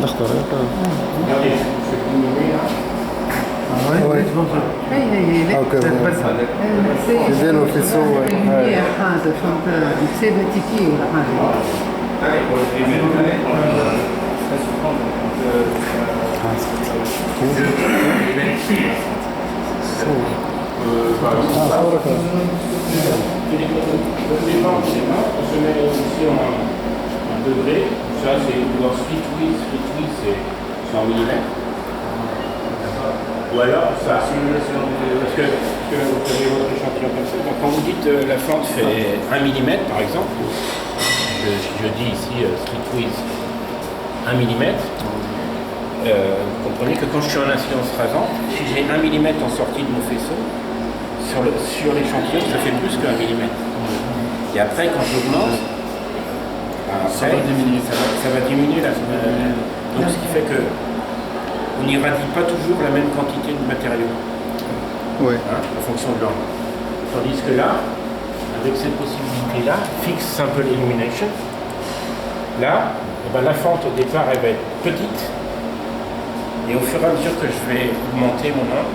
نختار هي بس يديروا في صور هذا فهمت نسيبها تيكي ولا حاجه en degrés, ça c'est pour split width c'est 100 mm. Ou alors ça, parce que vous avez votre échantillon comme ça. Donc, quand vous dites la fente fait 1 mm par exemple, je dis ici split width 1 mm, vous comprenez que quand je suis en incidence rasante, si j'ai 1 mm en sortie de mon faisceau, sur l'échantillon, ça fait plus que 1 mm. Et après, quand j'augmente, ça va diminuer donc ce qui fait que on n'irradie pas toujours la même quantité de matériaux en fonction de l'angle. Tandis que là, avec cette possibilité-là, fixe simple illumination, là, la fente au départ elle va être petite, et au fur et à mesure que je vais augmenter mon angle,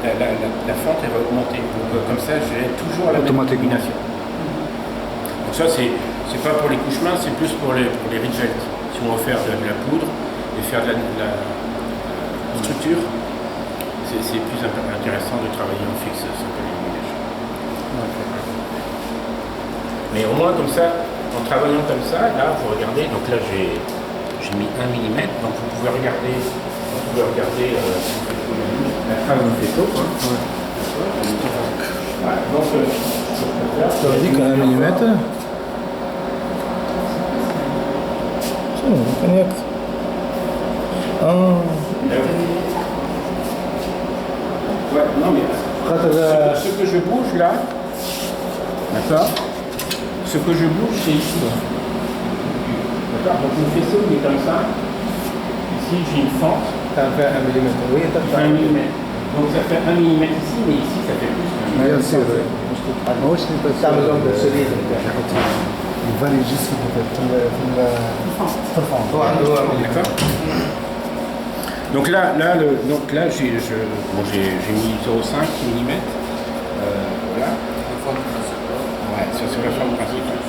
la fente elle va augmenter. Donc comme ça, j'ai toujours la même illumination. Donc ça, c'est pas pour les couches minces, c'est plus pour les ridge velts. Si on veut faire de la poudre et faire de la structure, c'est plus intéressant de travailler en fixe simple illumination. Mais au moins comme ça, en travaillant comme ça, là vous regardez, donc là j'ai mis 1 mm, donc vous pouvez regarder la trace du faisceau. Donc ça veut dire qu'un millimètre non mais ce que je bouge là, d'accord, ce que je bouge c'est ici. D'accord, donc le faisceau il est comme ça. Ici j'ai une fente. Ça fait 1 mm. Oui, 1 mm. Donc ça fait 1 mm ici, mais ici ça fait plus. Bien sûr. ماهوش تعمل لونج شديد الفالي جسم في الفond. D'accord. Donc là j'ai mis 0,5 mm. Voilà. Ouais, ça c'est la forme principale.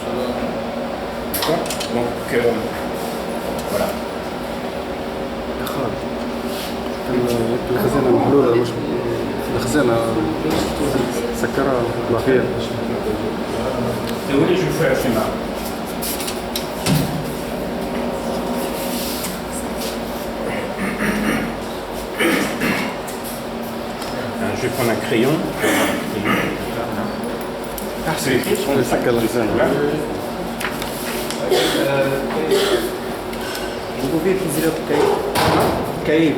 D'accord. Donc voilà. الخزانة محلولة مش الخزانة سكرها الأخير. Si vous voulez, je fais un schéma. Je vais prendre un crayon. C'est écrit sur le sac. Vous pouvez utiliser le cahier.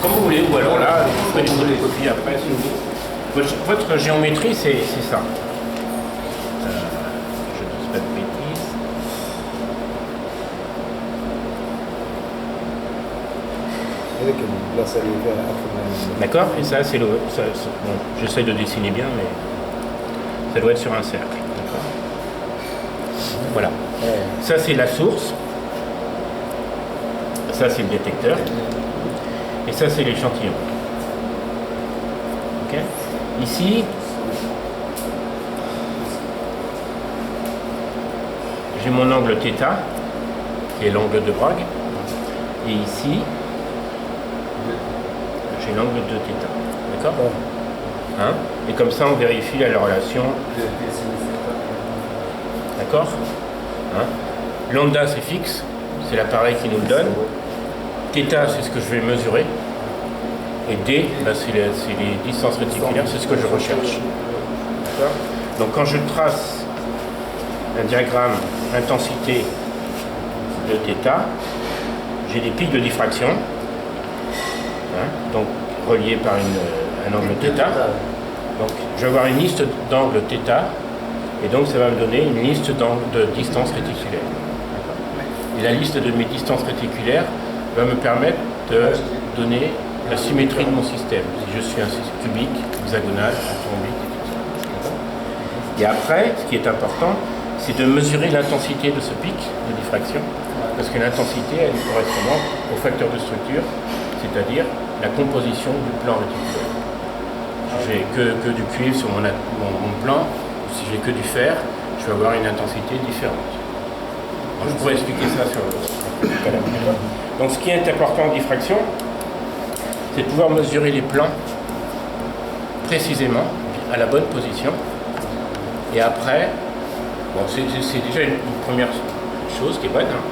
Comme vous voulez, ou alors là, vous ferez des photocopies après si vous voulez. Votre géométrie, c'est ça. Je ne dis pas de bêtises. D'accord. Et ça, c'est le. Bon, j'essaie de dessiner bien, mais ça doit être sur un cercle. D'accord. Voilà. Ça, c'est la source. Ça, c'est le détecteur. Et ça, c'est l'échantillon. Ok. Ici, j'ai mon angle θ, qui est l'angle de Bragg. Et ici, j'ai l'angle de θ. D'accord. Hein? Et comme ça, on vérifie la relation. D'accord. Hein? Lambda, c'est fixe. C'est l'appareil qui nous le donne. θ, c'est ce que je vais mesurer. Et D, c'est les distances réticulaires, c'est ce que je recherche. Donc quand je trace un diagramme intensité de θ, j'ai des pics de diffraction, donc reliés par un angle θ. Donc je vais avoir une liste d'angles θ, et donc ça va me donner une liste d'angles de distance réticulaire. Et la liste de mes distances réticulaires va me permettre de donner la symétrie de mon système. Si je suis un système cubique, hexagonal, rhombique, etc. Et après, ce qui est important, c'est de mesurer l'intensité de ce pic de diffraction, parce que l'intensité, elle est correspondante au facteur de structure, c'est-à-dire la composition du plan réticulaire. Si j'ai que du cuivre sur mon plan, ou si j'ai que du fer, je vais avoir une intensité différente. Donc, je pourrais expliquer ça sur tout à l'heure. Donc ce qui est important en diffraction, c'est de pouvoir mesurer les plans précisément, à la bonne position. Et après, bon, c'est déjà une première chose qui est bonne. Hein.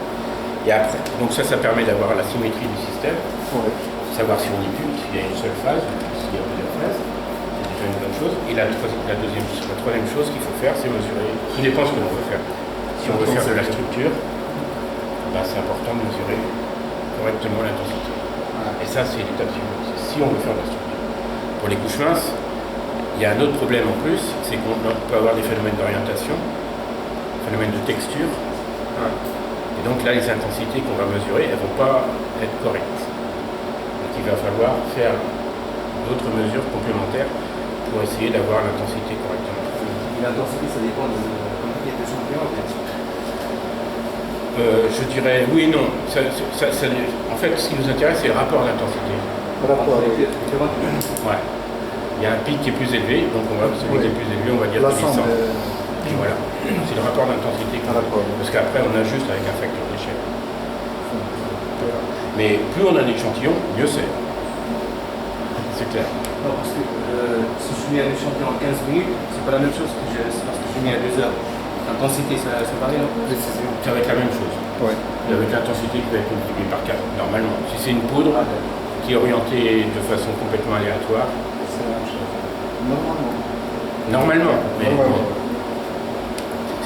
Et après, donc ça permet d'avoir la symétrie du système, savoir si on y pue, s'il y a une seule phase, s'il y a plusieurs phases. C'est déjà une bonne chose. Et la troisième chose qu'il faut faire, c'est mesurer. Tout dépend de ce que l'on veut faire. Si on veut faire de la structure, ben, c'est important de mesurer correctement l'intensité. Et ça, c'est l'étape suivante. Si on veut faire de la structure. Pour les couches minces, il y a un autre problème en plus, c'est qu'on peut avoir des phénomènes d'orientation, phénomènes de texture. Et donc là, les intensités qu'on va mesurer, elles ne vont pas être correctes. Donc il va falloir faire d'autres mesures complémentaires pour essayer d'avoir l'intensité correctement. L'intensité, ça dépend de la quantité de champignons, en fait. Je dirais oui et non. En fait, ce qui nous intéresse, c'est le rapport d'intensité. Ouais. Il y a un pic qui est plus élevé, donc celui qui est plus élevé, on va dire qu'il est 100. Et voilà. C'est le rapport d'intensité qu'on a. Parce qu'après, on ajuste avec un facteur d'échelle. Mais plus on a d'échantillons, mieux c'est. C'est clair. Non, parce que si je mets un échantillon en 15 minutes, c'est pas la même chose que lorsque je mets à 2 heures. L'intensité, c'est pareil, non? Ça va être la même chose. Ouais. Avec l'intensité qui va être multipliée par 4, normalement. Si c'est une poudre qui est orientée de façon complètement aléatoire, c'est la même chose. Normalement. Normalement, mais bon.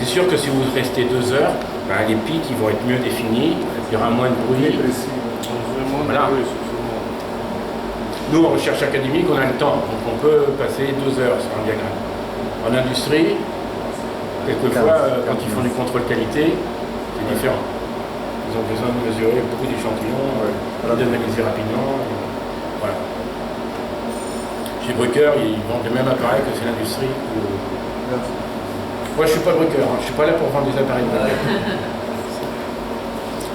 C'est sûr que si vous restez 2 heures, ben, les pics ils vont être mieux définis, il y aura moins de bruit. Voilà. Nous, en recherche académique, on a le temps, donc on peut passer 2 heures sur un diagramme. En industrie, quelquefois, quand ils font du contrôle qualité, c'est différent. Ils ont besoin de mesurer beaucoup d'échantillons, d'analyser rapidement. Voilà. Chez Bruker, ils vendent le même appareil que c'est l'industrie. Moi, je ne suis pas Bruker, hein. Je ne suis pas là pour vendre des appareils Bruker.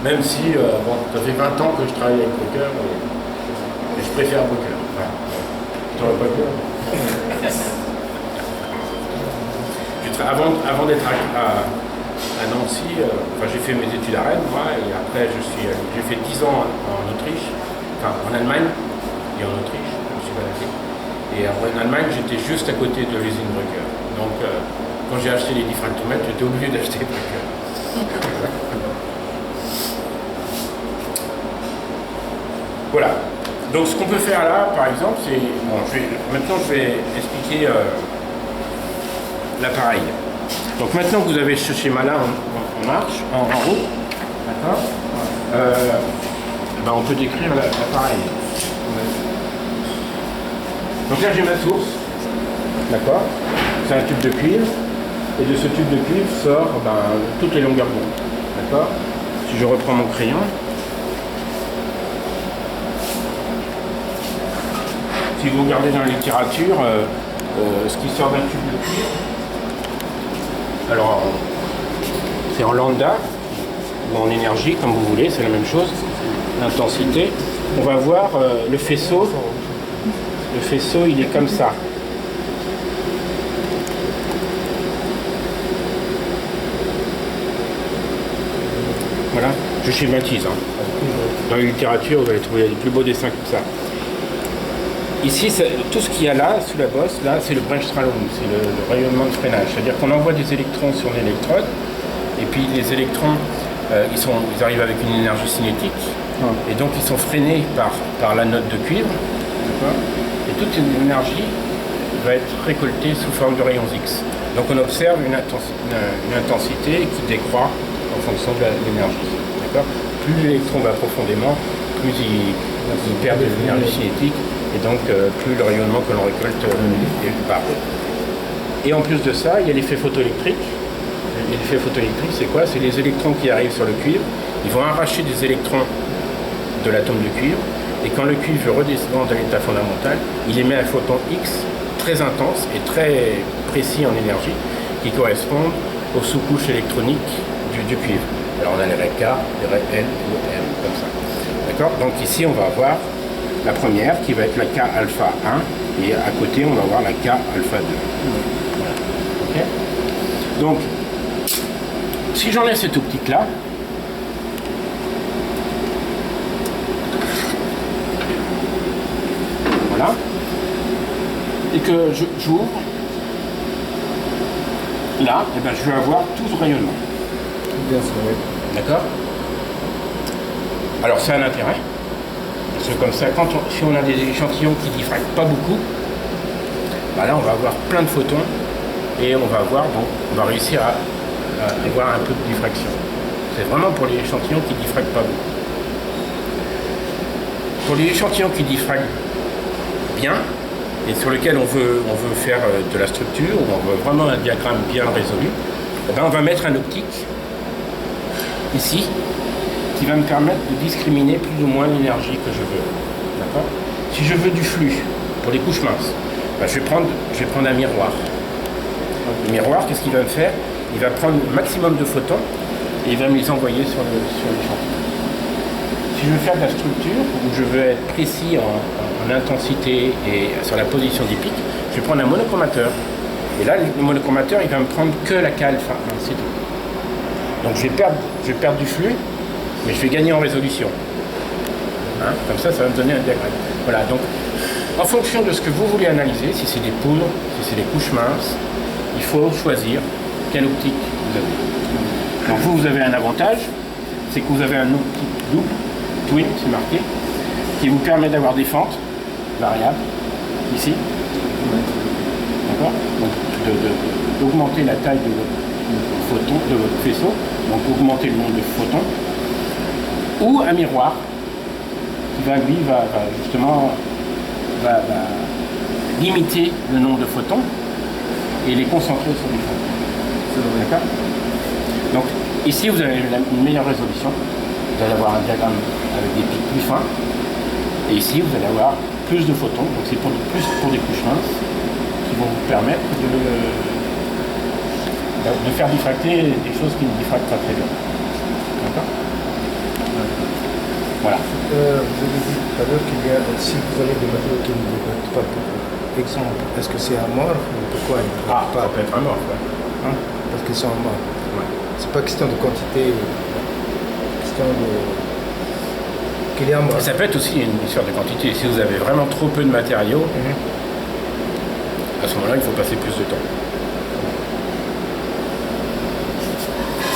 Même si, bon, ça fait 20 ans que je travaille avec Bruker, et je préfère Bruker. Ouais. Tu n'aurais pas peur? Avant d'être à Nancy, j'ai fait mes études à Rennes, moi, et après j'ai fait 10 ans en Autriche, enfin en Allemagne et en Autriche, je me suis baladé. Et en Allemagne, j'étais juste à côté de l'usine Bruker. Donc quand j'ai acheté les diffractomètres, j'étais obligé d'acheter Bruker. Voilà. Donc ce qu'on peut faire là, par exemple, c'est... Bon, maintenant je vais expliquer l'appareil. Donc maintenant que vous avez ce schéma-là en marche, en route, d'accord, ben on peut décrire l'appareil. Donc là j'ai ma source, d'accord, c'est un tube de cuivre, et de ce tube de cuivre sort toutes les longueurs d'onde, d'accord. Si je reprends mon crayon, si vous regardez dans la littérature, ce qui sort d'un tube de cuivre, alors c'est en lambda ou en énergie, comme vous voulez, c'est la même chose, l'intensité. On va voir le faisceau. Le faisceau, il est comme ça. Voilà, je schématise. Hein. Dans la littérature, vous allez trouver les plus beaux dessins comme ça. Ici, tout ce qu'il y a là, sous la bosse, là, c'est le Bremsstrahlung, c'est le rayonnement de freinage. C'est-à-dire qu'on envoie des électrons sur une électrode, et puis les électrons, ils arrivent avec une énergie cinétique, et donc ils sont freinés par la note de cuivre, et toute une énergie va être récoltée sous forme de rayons X. Donc on observe une intensité qui décroît en fonction de l'énergie. Plus l'électron va profondément, plus il perd de l'énergie cinétique, et donc plus le rayonnement que l'on récolte est bas. Et en plus de ça, il y a l'effet photoélectrique. L'effet photoélectrique, c'est quoi? C'est les électrons qui arrivent sur le cuivre. Ils vont arracher des électrons de l'atome de cuivre, et quand le cuivre redescend à l'état fondamental, il émet un photon X très intense et très précis en énergie, qui correspond aux sous-couches électroniques du cuivre. Alors on a les raies K, les raies L ou M, comme ça. D'accord? Donc ici on va avoir la première qui va être la K alpha 1 et à côté on va avoir la K alpha 2. Voilà. Okay. Donc si j'enlève cette optique là, voilà, et que j'ouvre là, et ben je vais avoir tout ce rayonnement. Bien sûr, oui. D'accord? Alors c'est un intérêt. Parce que comme ça, si on a des échantillons qui diffractent pas beaucoup, bah là on va avoir plein de photons et on va réussir à avoir un peu de diffraction. C'est vraiment pour les échantillons qui diffractent pas beaucoup. Pour les échantillons qui diffractent bien et sur lesquels on veut faire de la structure, où on veut vraiment un diagramme bien résolu, eh ben on va mettre un optique ici qui va me permettre de discriminer plus ou moins l'énergie que je veux. D'accord? Si je veux du flux pour les couches minces, ben je vais prendre un miroir. Le miroir, qu'est-ce qu'il va me faire? Il va prendre le maximum de photons et il va me les envoyer sur l'échantillon. Si je veux faire de la structure, où je veux être précis en intensité et sur la position des pics, je vais prendre un monochromateur. Et là, le monochromateur, il va me prendre que la K alpha 1, c'est tout. Donc je vais perdre du flux, mais je vais gagner en résolution. Hein? Comme ça va me donner un diagramme. Voilà, donc en fonction de ce que vous voulez analyser, si c'est des poudres, si c'est des couches minces, il faut choisir quelle optique vous avez. Donc vous avez un avantage, c'est que vous avez un optique double, twin, c'est marqué, qui vous permet d'avoir des fentes variables, ici. D'accord? Donc d'augmenter la taille de votre faisceau, donc augmenter le nombre de photons, ou un miroir qui va justement limiter le nombre de photons et les concentrer sur les photons. D'accord? Donc ici vous avez une meilleure résolution, vous allez avoir un diagramme avec des pics plus fins, et ici vous allez avoir plus de photons, donc c'est plus pour des couches minces qui vont vous permettre de faire diffracter des choses qui ne diffractent pas très bien. D'accord? Voilà. Vous avez dit tout à l'heure qu'il y a, si vous avez des matériaux qui ne diffractent pas beaucoup, exemple, est-ce que c'est amorphe ou pourquoi ils ne diffractent pas? Ça peut être amorphe, ouais. Hein? Parce qu'ils sont amorphes. Ouais. C'est pas question de quantité, question de qu'il est amorphe. Ça peut être aussi une histoire de quantité. Si vous avez vraiment trop peu de matériaux, à ce moment-là, il faut passer plus de temps.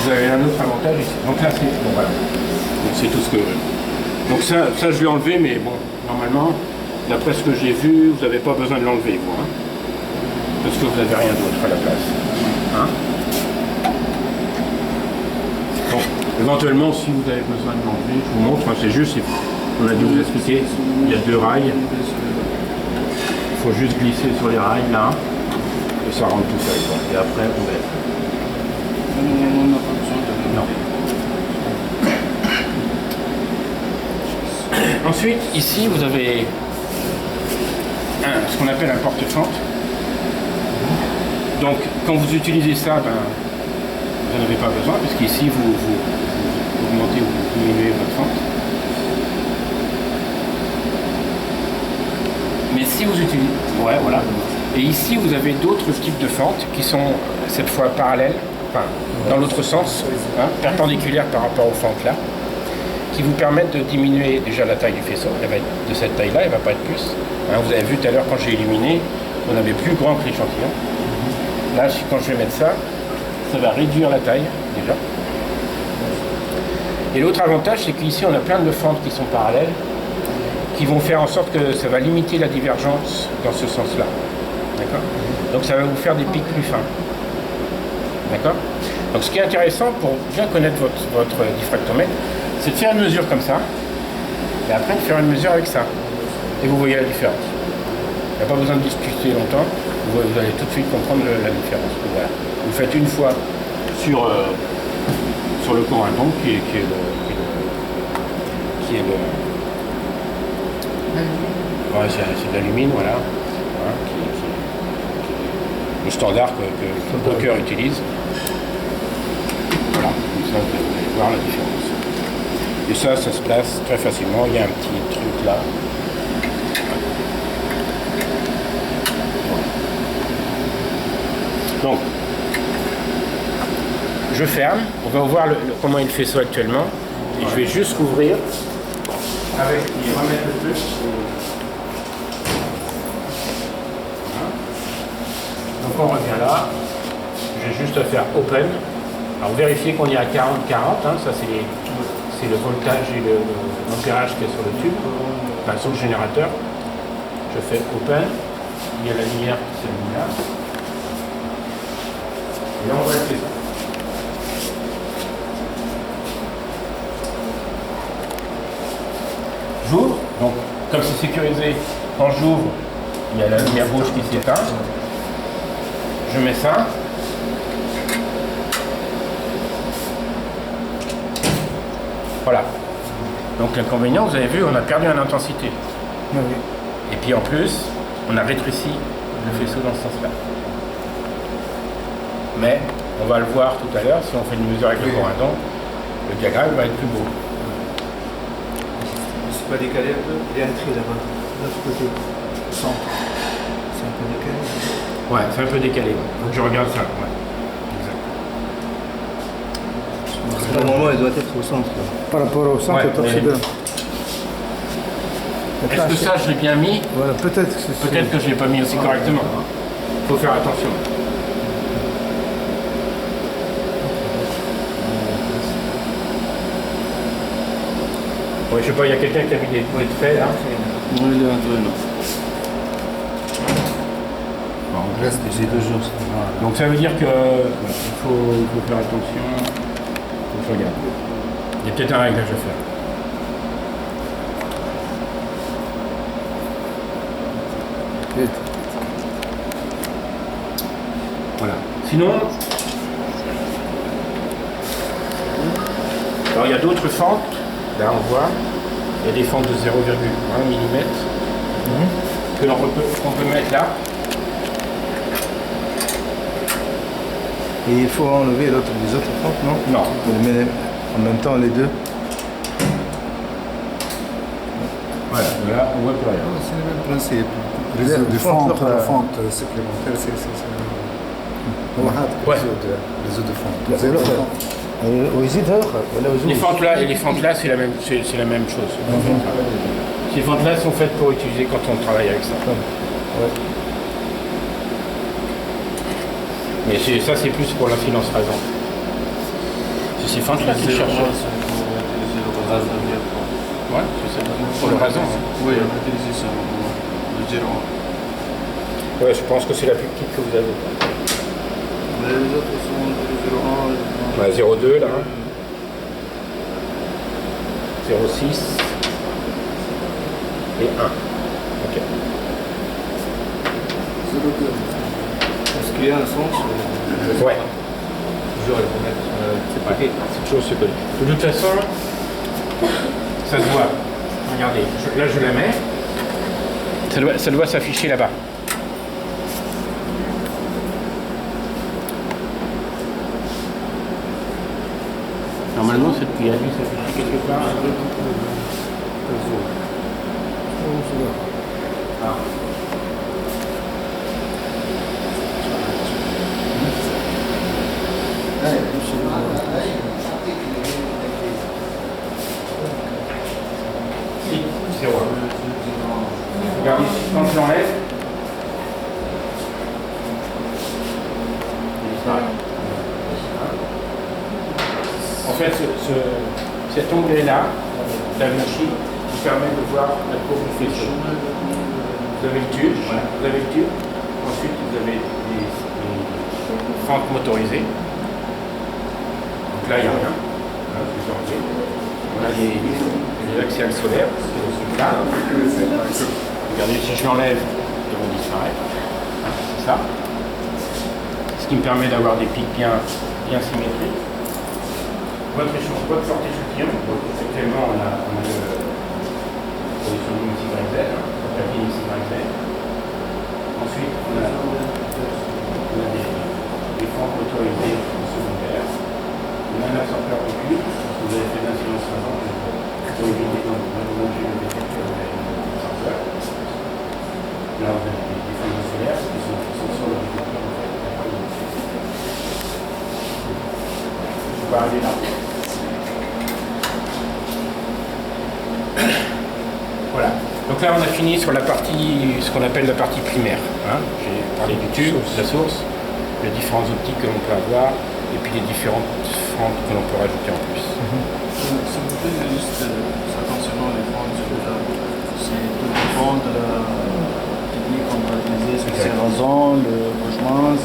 Vous avez un autre avantage ici. Donc là, c'est bon, voilà. Donc c'est tout ce que. Donc ça je l'ai enlevé, mais bon, normalement, d'après ce que j'ai vu, vous n'avez pas besoin de l'enlever, vous, hein, parce que vous n'avez rien d'autre à la place. Hein? Bon, éventuellement, si vous avez besoin de l'enlever, je vous montre. Hein, c'est juste, on a dû vous expliquer. Il y a 2 rails. Il faut juste glisser sur les rails là, et ça rentre tout seul. Quoi. Et après, on baisse. Non. Ensuite, ici, vous avez ce qu'on appelle un porte-fente. Donc, quand vous utilisez ça, vous n'en avez pas besoin, puisqu'ici, vous augmentez ou vous diminuez votre fente. Mais si vous utilisez... Ouais, voilà. Et ici, vous avez d'autres types de fentes qui sont, cette fois, parallèles, enfin, dans l'autre sens, hein, perpendiculaires par rapport aux fentes là, qui vous permettent de diminuer déjà la taille du faisceau. Elle va être de cette taille-là, elle ne va pas être plus. Hein, vous avez vu tout à l'heure, quand j'ai illuminé, on avait plus grand que l'échantillon. Là, quand je vais mettre ça, ça va réduire la taille, déjà. Et l'autre avantage, c'est qu'ici, on a plein de fentes qui sont parallèles, qui vont faire en sorte que ça va limiter la divergence dans ce sens-là. D'accord? Donc ça va vous faire des pics plus fins. D'accord? Donc ce qui est intéressant pour bien connaître votre diffractomètre, c'est de faire une mesure comme ça, et après de faire une mesure avec ça. Et vous voyez la différence. Il n'y a pas besoin de discuter longtemps, vous allez tout de suite comprendre la différence. Voilà. Vous faites une fois sur le corindon qui est ouais, c'est de l'alumine, voilà. Hein, le standard que le broker utilise. Donc vous allez voir la différence. Et ça se place très facilement. Il y a un petit truc là. Donc, je ferme. On va voir comment il fait ça actuellement. Et je vais juste rouvrir avec et remettre le truc. Voilà. Donc on revient là. J'ai juste à faire open. Alors vérifiez qu'on est à 40-40. Hein, ça c'est le voltage et l'ampérage qui est sur le tube, enfin sur le générateur. Je fais open. Il y a la lumière qui s'allume là. Et là on va essayer ça. J'ouvre, donc comme c'est sécurisé, quand j'ouvre, il y a la lumière rouge qui s'éteint. Je mets ça. Voilà. Donc l'inconvénient, vous avez vu, on a perdu en intensité. Ah oui. Et puis en plus, on a rétréci le faisceau dans ce sens-là. Mais on va le voir tout à l'heure, si on fait une mesure avec le corindon, le diagramme va être plus beau. C'est pas décalé un peu? Il y a un tri là-bas, de l'autre côté. Centre. C'est un peu décalé. Ouais, c'est un peu décalé. Donc je regarde ça. Ouais. Parce que normalement, il doit être au centre. Là. Par rapport au centre, Ouais, c'est bien. Est-ce que ça, je l'ai bien mis? Voilà, peut-être que c'est Peut-être que je ne l'ai pas mis aussi correctement. Il faut faire attention. Ouais, je sais pas, il y a quelqu'un qui a mis des traits là. Non, il est un peu, non. Bon, reste, c'est 2 jours. Donc ça veut dire que il faut faire attention. Il faut regarder. Il y a peut-être un réglage à faire. Voilà. Sinon, alors il y a d'autres fentes. Là on voit, il y a des fentes de 0,1 mm que qu'on peut mettre là. Et il faut enlever les autres fentes, non? Non. On les met en même temps les deux. Voilà, là on voit plus rien. C'est le même principe. Réseau de fente, la fente supplémentaire, c'est Ouais. réseau de fente. زي الاخرى ويزيد اخر ولا Les وزوج fentes là et les fentes là, c'est la même chose. En fait. Ces fentes là sont faites pour utiliser quand on travaille avec ça. Ouais. Mais ça c'est plus pour l'influence rasante. C'est ces fentes là qui cherchent. Ouais, c'est ça. Pour le rasant. Hein. Oui, on a utilisé ça. Le gérant. Ouais, je pense que c'est la plus petite que vous avez. Mais les autres sont de 0,1. Ouais, 0,2 là. 0,6 et 1. Ok. Est-ce qu'il y a un sens? Ouais. Toujours, il faut mettre. Ouais, c'est toujours ce côté. De toute façon, ça se voit. Regardez, là je la mets. Ça doit s'afficher là-bas. Normalement, il a dû s'afficher quelque part. Ah. Si, 0. Regardez, quand je l'enlève, il disparaît. En fait, cet onglet-là, la machine, vous permet de voir la courbe du faisceau. Vous avez le tube, ensuite vous avez les fentes motorisées. Donc là, il n'y a rien. On a les axiales solaires, là. Regardez, si je l'enlève, ils vont disparaître. C'est ça. Ce qui me permet d'avoir des pics bien symétriques. Votre sortie échantillon, donc actuellement on a le position YZ, la pile YZ. Ensuite on a des fentes motorisées secondaires. On a un absorpteur Là, on a des panneaux solaires qui sont sur le récepteur, en fait. Je vais arriver là. Voilà. Donc là, on a fini sur la partie, ce qu'on appelle la partie primaire. Hein. J'ai parlé du tube, de la source, les différentes optiques que l'on peut avoir, et puis les différentes fentes que l'on peut rajouter en plus. S'il vous plaît, juste ça concernant les fentes, c'est tout dépend de la technique qu'on va utiliser, est-ce que c'est rasant, le cauchemar,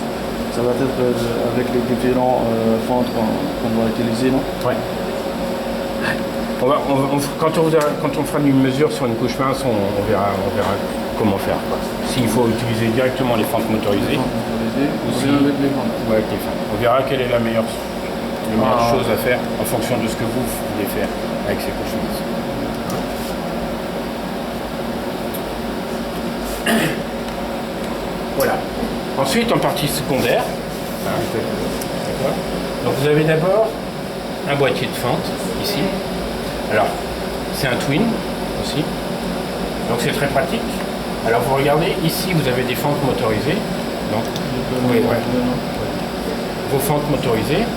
ça va être avec les différents fentes qu'on va utiliser, non? Ouais. Quand on fera une mesure sur une couche mince, on verra comment faire. S'il faut utiliser directement les fentes motorisées, Ou bien avec les fentes. ouais, avec les fentes. On verra quelle est la meilleure chose à faire en fonction de ce que vous voulez faire avec ces couches minces. Voilà. Ensuite, en partie secondaire, d'accord. Donc vous avez d'abord un boîtier de fente ici. Alors, c'est un twin aussi, donc c'est très pratique. Alors vous regardez, ici vous avez des fentes motorisées, donc oui, ouais. Vos fentes motorisées.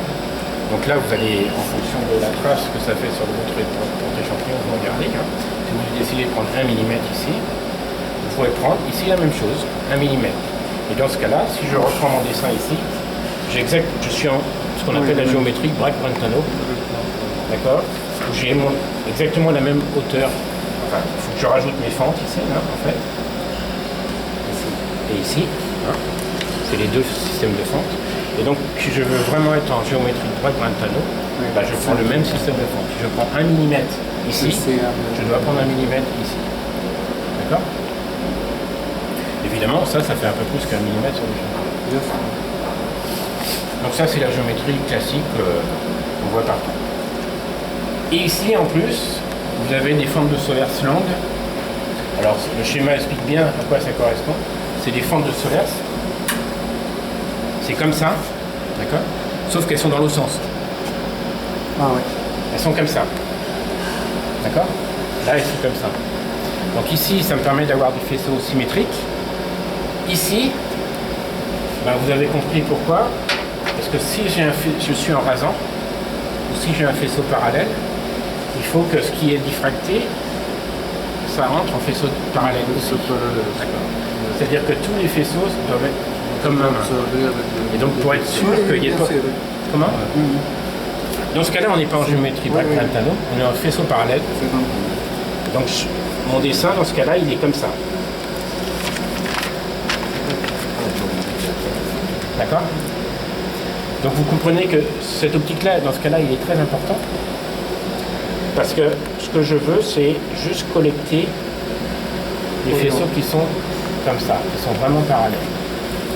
Donc là vous allez, en fonction de la trace que ça fait sur votre porte-échantillon, vous regardez. Hein. Si vous décidez de prendre 1 mm ici, vous pourrez prendre ici la même chose, 1 mm. Et dans ce cas-là, si je reprends mon dessin ici, je suis en ce qu'on appelle la géométrie Bragg-Brentano. D'accord? J'ai exactement la même hauteur. Enfin, il faut que je rajoute mes fentes ici, hein, en fait. Ici et ici. Hein. C'est les deux systèmes de fentes. Et donc, si je veux vraiment être en géométrie Bragg-Brentano, bah, je prends le même système de fentes. Si je prends 1 mm ici, je dois prendre 1 mm ici. D'accord? Évidemment, ça fait un peu plus qu'1 mm sur le champ. Donc ça, c'est la géométrie classique qu'on voit partout. Et ici, en plus, vous avez des fentes de Solers longues. Alors, le schéma explique bien à quoi ça correspond. C'est des fentes de Solers. C'est comme ça, d'accord? Sauf qu'elles sont dans l'autre sens. Ah ouais. Elles sont comme ça. D'accord? Là, elles sont comme ça. Donc ici, ça me permet d'avoir des faisceaux symétriques. Ici, ben, vous avez compris pourquoi. Parce que si je suis en rasant, ou si j'ai un faisceau parallèle, il faut que ce qui est diffracté, ça rentre en faisceau parallèle aussi. C'est-à-dire que tous les faisceaux doivent être comme un. Et donc pour être sûr qu'il n'y ait pas... Comment? Dans ce cas-là, on n'est pas en géométrie Bragg-Brentano, on est en faisceau parallèle. Donc mon dessin, dans ce cas-là, il est comme ça. D'accord? Donc vous comprenez que cette optique-là, dans ce cas-là, il est très important. Parce que ce que je veux, c'est juste collecter les faisceaux qui sont comme ça, qui sont vraiment parallèles.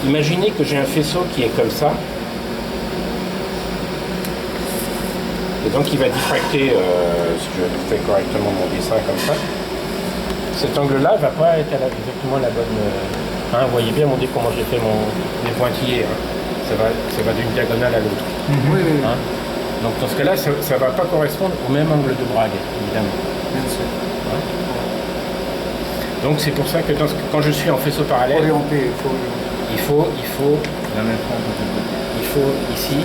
Imaginez que j'ai un faisceau qui est comme ça. Et donc il va diffracter, si je fais correctement mon dessin comme ça. Cet angle-là ne va pas être exactement la bonne... Hein, vous voyez bien comment j'ai fait mes pointillés. Hein. Ça va d'une diagonale à l'autre. Hein. Donc dans ce cas-là, ça ne va pas correspondre au même angle de Bragg, évidemment. Hein. Donc c'est pour ça que quand je suis en faisceau parallèle, il faut ici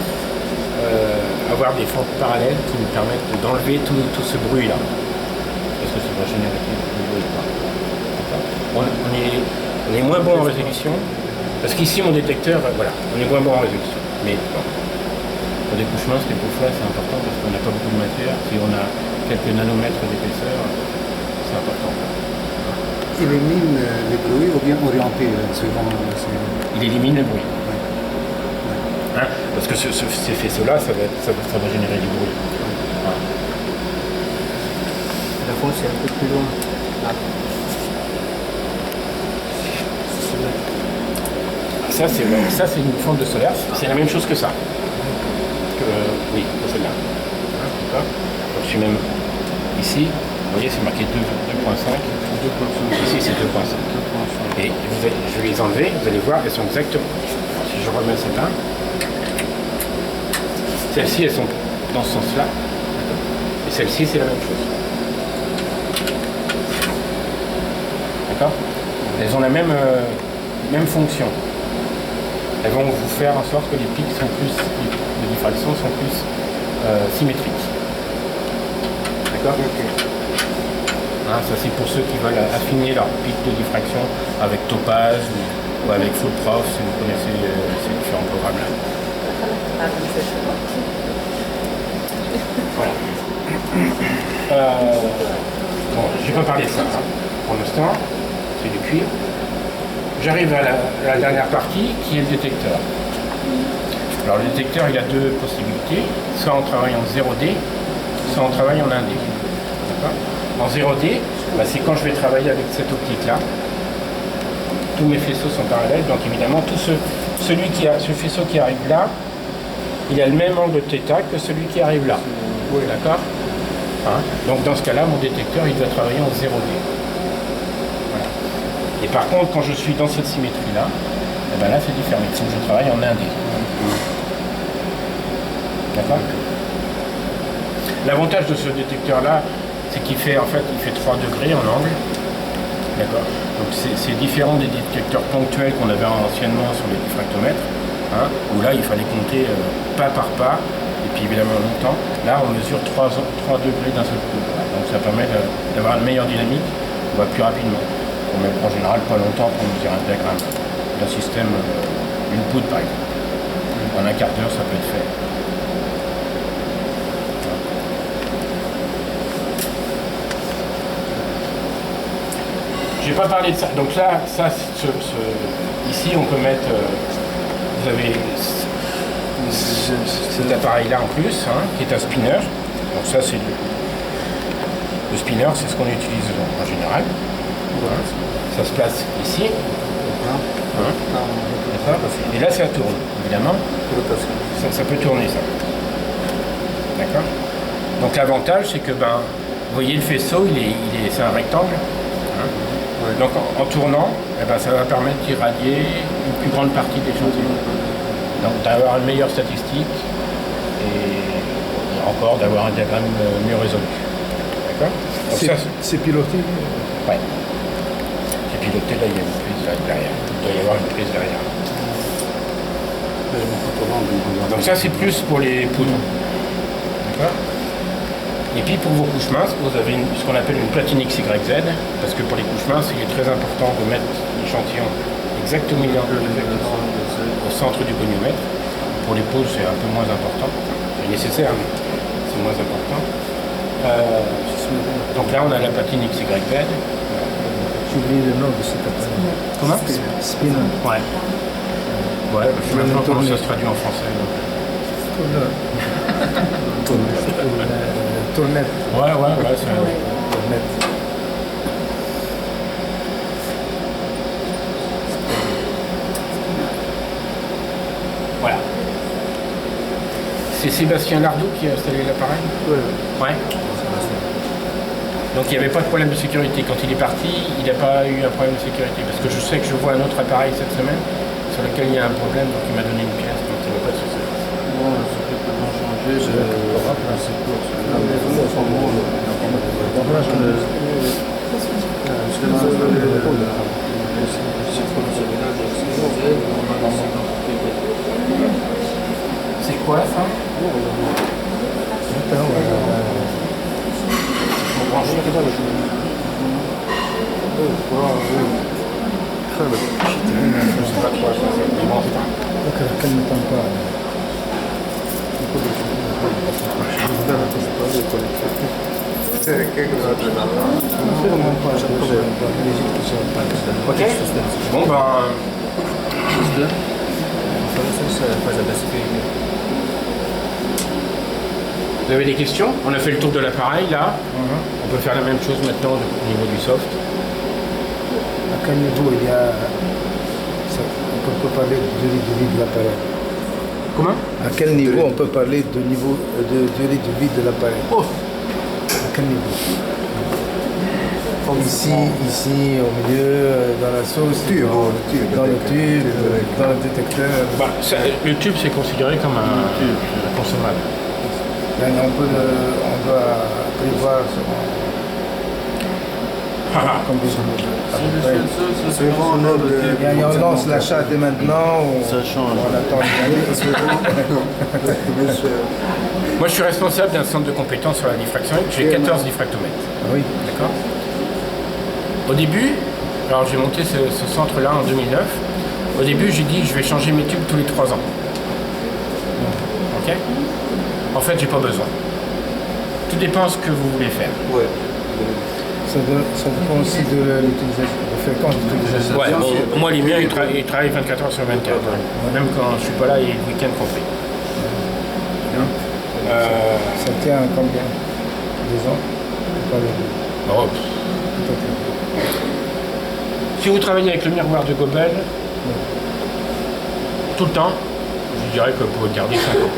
avoir des fentes parallèles qui nous permettent d'enlever tout ce bruit-là. Parce que ça va générer du bruit. On est moins bon en résolution. Parce qu'ici, mon détecteur, voilà, on est moins bon en résolution. Mais bon, pour des couches minces, quelquefois, c'est important parce qu'on n'a pas beaucoup de matière. Si on a quelques nanomètres d'épaisseur, c'est important. Il élimine les bruits ou bien orienté suivant Il élimine le bruit. Hein, parce que ces faisceaux-là, ça va générer du bruit. Hein. La fausse est un peu plus loin. Là. Ça, c'est une fente de Solers. C'est la même chose que ça. Oui, que celle-là. Hein, donc, je suis même ici. Vous voyez, c'est marqué 2.5. Ici, c'est 2.5. Et je vais les enlever. Vous allez voir, elles sont exactement. Si je remets celle-là. Celles-ci, elles sont dans ce sens-là. Et Celle-ci, c'est la même chose. D'accord? Elles ont la même fonction. Elles vont vous faire en sorte que les pics sont plus, de diffraction sont plus symétriques. D'accord? Hein, ça c'est pour ceux qui veulent affiner leur pic de diffraction avec Topaz ou avec Fullprof, si vous connaissez ces différents programmes-là. Voilà. Bon, je vais pas parler de ça hein, pour l'instant, c'est du cuir. J'arrive à la dernière partie qui est le détecteur. Alors le détecteur il a deux possibilités, soit on travaille en 0D, soit on travaille en 1D. En 0D, bah, c'est quand je vais travailler avec cette optique-là. Tous mes faisceaux sont parallèles, donc évidemment ce faisceau qui arrive là, il a le même angle de θ que celui qui arrive là. Oui. D'accord hein. Donc dans ce cas-là, mon détecteur il doit travailler en 0D. Voilà. Et par contre, quand je suis dans cette symétrie-là, eh ben là c'est différent. Il faut que je travaille en 1D. D'accord. L'avantage de ce détecteur-là, c'est qu'il fait en fait 3 degrés en angle. D'accord. Donc c'est différent des détecteurs ponctuels qu'on avait anciennement sur les diffractomètres, hein, où là il fallait compter pas par pas, et puis évidemment longtemps. Là on mesure 3 degrés d'un seul coup. Voilà. Donc ça permet d'avoir une meilleure dynamique, on va plus rapidement. On met en général pas longtemps pour mesurer un diagramme d'un système, une poudre par exemple. En un quart d'heure ça peut être fait. Je n'ai pas parlé de ça. Donc là, ici, on peut mettre. Vous avez cet appareil-là en plus, hein, qui est un spinner. Donc ça, c'est le spinner, c'est ce qu'on utilise en général. Voilà. Ça se place ici. Hein. Et là, ça tourne, évidemment. Ça peut tourner, ça. D'accord. Donc l'avantage, c'est que, vous voyez, le faisceau, c'est un rectangle. Hein. Donc en tournant, ça va permettre d'irradier une plus grande partie de l'échantillon. Donc d'avoir une meilleure statistique et encore d'avoir un diagramme mieux résolu. D'accord. C'est piloté? Ouais. C'est piloté, là il y a une prise derrière. Il doit y avoir une prise derrière. Donc ça c'est plus pour les poudres. D'accord. Et puis pour vos couches minces, vous avez ce qu'on appelle une platine XYZ, parce que pour les couches minces, il est très important de mettre l'échantillon exactement au centre du goniomètre. Pour les poses, c'est un peu moins important. C'est nécessaire, mais c'est moins important. Donc là, on a la platine XYZ. J'ai oublié le nom de cet appareil. Comment? Spinner. Ouais. Ouais, je sais même pas comment ça se traduit en français. Tournette. Ouais, c'est un Tournette. Voilà. C'est Sébastien Lardou qui a installé l'appareil? Ouais. Donc il n'y avait pas de problème de sécurité. Quand il est parti, il n'a pas eu un problème de sécurité. Parce que je sais que je vois un autre appareil cette semaine sur lequel il y a un problème, donc il m'a donné une pièce, donc il n'y avait pas de souci. Bon, c'est complètement changé. C'est quoi ça? Ok. Bon vous avez des questions? On a fait le tour de l'appareil là. On peut faire la même chose maintenant au niveau du soft. À quel niveau il y a... On peut parler de durée de vie de l'appareil? Comment? À quel niveau on peut parler de niveau de durée de vie de l'appareil? À quel niveau? Ici, au milieu, dans la sauce, dans le tube, dans le détecteur. Le tube c'est considéré comme un consommable. On doit prévoir combien Suivant l'ordre de... on lance l'achat dès maintenant ou Ça change. on attend une année? Moi, je suis responsable d'un centre de compétences sur la diffraction. J'ai 14 diffractomètres. Oui. D'accord. Au début, alors j'ai monté ce centre-là en 2009. Au début, j'ai dit je vais changer mes tubes tous les 3 ans. Ok. En fait, j'ai pas besoin. Tout dépend de ce que vous voulez faire. Ouais. Ça dépend aussi de l'utilisation, de la fréquence d'utilisation. Ouais, bon, moi, les miens, ils travaillent 24 heures sur 24. Même quand je suis pas là, il y a le week-end compris. Ça tient à combien? 2 ans? Oh, si vous travaillez avec le miroir de Gobel, tout le temps, je dirais que vous pouvez garder 5 ans.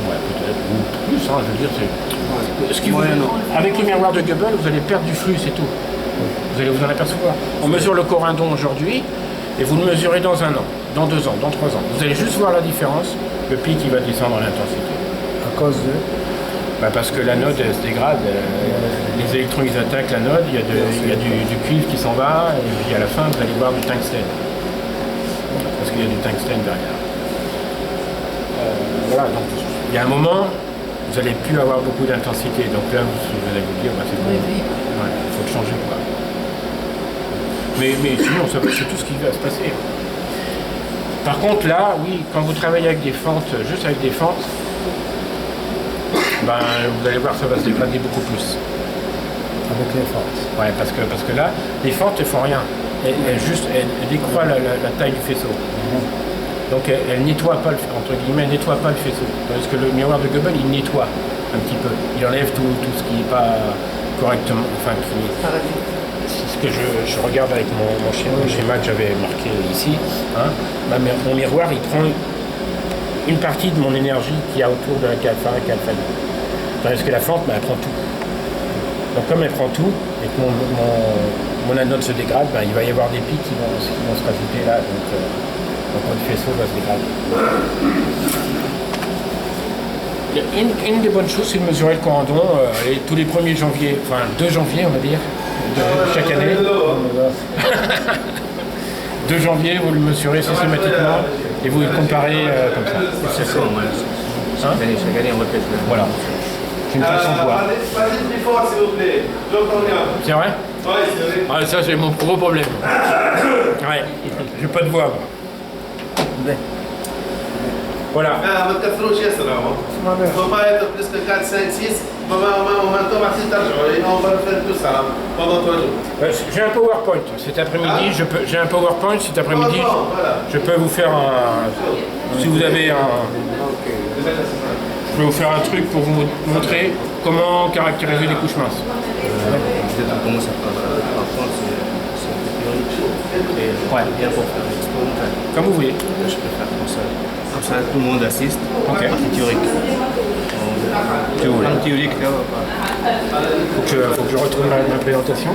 Ouais, peut-être, ou plus, hein, je veux dire, c'est... Ce qui avec le miroir de Goebel, vous allez perdre du flux, c'est tout. Vous allez vous en apercevoir. On mesure le corindon aujourd'hui, et vous le mesurez dans 1 an, dans 2 ans, dans 3 ans. Vous allez juste voir la différence, le pic qui va descendre à l'intensité. À cause de? Parce que l'anode elle se dégrade, les électrons ils attaquent l'anode, il y a du cuivre qui s'en va, et puis à la fin vous allez voir du tungstène. Parce qu'il y a du tungstène derrière. Voilà, donc il y a un moment, vous n'allez plus avoir beaucoup d'intensité, donc là vous allez vous dire, c'est bon, il faut le changer. Quoi. Mais sinon, c'est tout ce qui va se passer. Par contre là, oui, quand vous travaillez avec des fentes, juste avec des fentes, vous allez voir, ça va se dégrader beaucoup plus. Avec les fentes. Ouais, parce que là, les fentes ne font rien. Elles décroît la taille du faisceau. Donc elles nettoient pas, entre guillemets, nettoient pas le faisceau. Parce que le miroir de Goebel, il nettoie un petit peu. Il enlève tout ce qui n'est pas correctement, enfin, c'est ce que je regarde avec mon schéma que j'avais marqué ici. Hein. Mon miroir, il prend une partie de mon énergie qu'il y a autour de la K-alpha et K-alpha 2. Tandis que la fente, elle prend tout. Donc comme elle prend tout, et que mon anode se dégrade, il va y avoir des pics qui vont se rajouter là, donc votre faisceau va se dégrader. Une des bonnes choses, c'est de mesurer le corindon tous les 1er janvier, enfin 2 janvier on va dire, de chaque année. 2 janvier, vous le mesurez systématiquement et vous le comparez comme ça. C'est ça, chaque année on répète. Voilà. C'est une façon de voir. Plus fort, s'il vous plaît. C'est vrai? Oui, c'est vrai. Ah, ça, c'est mon gros problème. Ouais, j'ai pas de voix. Moi. Voilà. ما تكثروش ياسر اهو. faut pas être plus que 4, 5, 6. Momentum assez tard, on va faire tout ça pendant 3 jours. J'ai un PowerPoint cet après-midi. J'ai un PowerPoint cet après-midi. Je peux vous faire si vous avez je peux vous faire un truc pour vous montrer comment caractériser les couches minces. On commence à apprendre, c'est théorique. Ouais, bien pour faire l'expérimental. Comme vous voulez. Je peux faire comme ça. Comme ça, tout le monde assiste. Ok. Partie théorique. Si vous voulez. En théorique, là, Faut que je retrouve ma présentation.